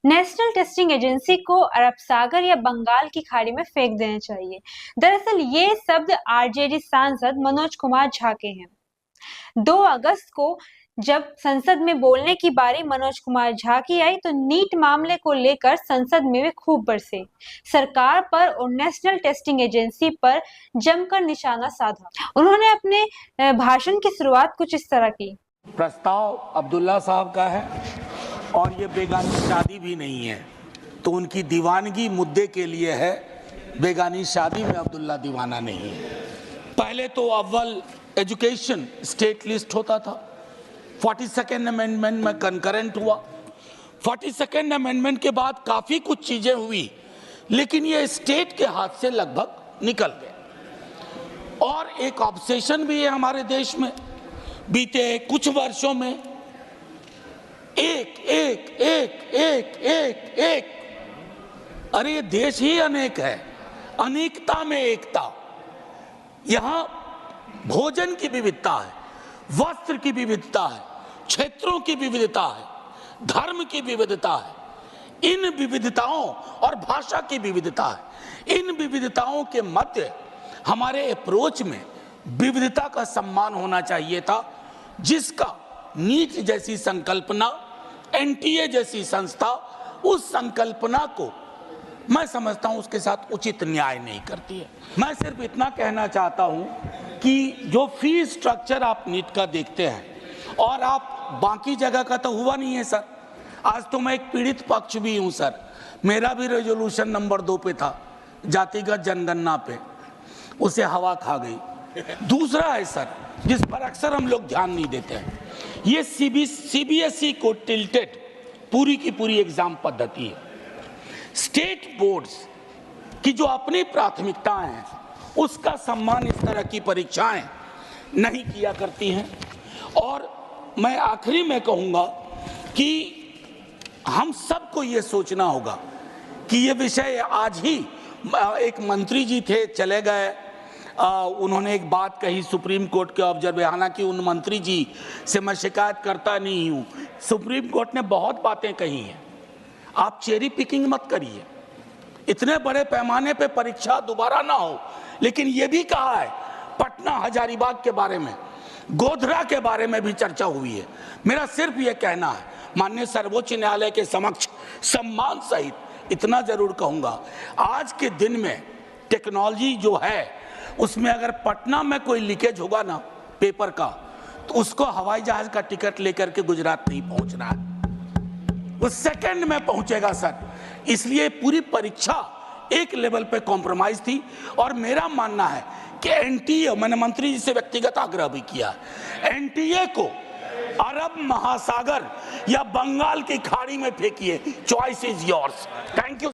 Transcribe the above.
National testing agency को अरब सागर या बंगाल की खाड़ी में फेंक देना चाहिए। दरअसल ये शब्द आरजेडी सांसद मनोज कुमार झा के हैं। 2 अगस्त को जब संसद में बोलने की बारी मनोज कुमार झा की आई तो नीट मामले को लेकर संसद में वे खूब बरसे। सरकार पर और नेशनल टेस्टिंग एजेंसी पर जमकर निशाना साधा। उन्होंने अपने भाषण की शुरुआत कुछ इस तरह की। प्रस्ताव अब्दुल्ला साहब का है और ये बेगानी शादी भी नहीं है, तो उनकी दीवानगी मुद्दे के लिए है। बेगानी शादी में अब्दुल्ला दीवाना नहीं है। पहले तो अव्वल एजुकेशन स्टेट लिस्ट होता था, 42nd अमेंडमेंट में कंकरेंट हुआ। 42nd अमेंडमेंट के बाद काफ़ी कुछ चीज़ें हुई, लेकिन ये स्टेट के हाथ से लगभग निकल गए। और एक ऑब्सेशन भी है हमारे देश में, बीते कुछ वर्षों में एक एक एक एक एक एक अरे ये देश ही अनेक है, अनेकता में एकता। यहां भोजन की विविधता है, वस्त्र की विविधता है, क्षेत्रों की विविधता है, धर्म की विविधता है, इन विविधताओं और भाषा की विविधता है। इन विविधताओं के मध्य हमारे अप्रोच में विविधता का सम्मान होना चाहिए था, जिसका नीट जैसी संकल्पना, एनटीए जैसी संस्था उस संकल्पना को मैं समझता हूं उसके साथ उचित न्याय नहीं करती है। मैं सिर्फ इतना कहना चाहता हूं कि जो फी स्ट्रक्चर आप नीट का देखते हैं और आप बाकी जगह का तो हुआ नहीं है सर। आज तो मैं एक पीड़ित पक्ष भी हूं सर। मेरा भी रेजोल्यूशन नंबर 2 पे था, जातिगत जनगणना पे, उसे हवा खा गई। दूसरा है सर, जिस पर अक्सर हम लोग ध्यान नहीं देते हैं, ये सीबीएसई को टिल्टेड पूरी की पूरी एग्जाम पद्धति है। स्टेट बोर्ड्स की जो अपनी प्राथमिकताएं हैं उसका सम्मान इस तरह की परीक्षाएं नहीं किया करती हैं। और मैं आखिरी में कहूंगा कि हम सबको ये सोचना होगा कि ये विषय आज ही एक मंत्री जी थे, चले गए, उन्होंने एक बात कही सुप्रीम कोर्ट के ऑब्जर्व, हालांकि उन मंत्री जी से मैं शिकायत करता नहीं हूं। सुप्रीम कोर्ट ने बहुत बातें कही हैं, आप चेरी पिकिंग मत करिए, इतने बड़े पैमाने पे परीक्षा दोबारा ना हो। लेकिन ये भी कहा है, पटना हजारीबाग के बारे में, गोधरा के बारे में भी चर्चा हुई है। मेरा सिर्फ ये कहना है, माननीय सर्वोच्च न्यायालय के समक्ष सम्मान सहित इतना जरूर कहूंगा, आज के दिन में टेक्नोलॉजी जो है उसमें अगर पटना में कोई लीकेज होगा ना पेपर का, तो उसको हवाई जहाज का टिकट लेकर के गुजरात नहीं पहुंचना है, वो सेकंड में पहुंचेगा सर। इसलिए पूरी परीक्षा एक लेवल पे कॉम्प्रोमाइज थी। और मेरा मानना है कि एनटीए, मैंने मंत्री जी से व्यक्तिगत आग्रह भी किया, एनटीए को अरब महासागर या बंगाल की खाड़ी में फेंकिए, choice is yours. Thank you.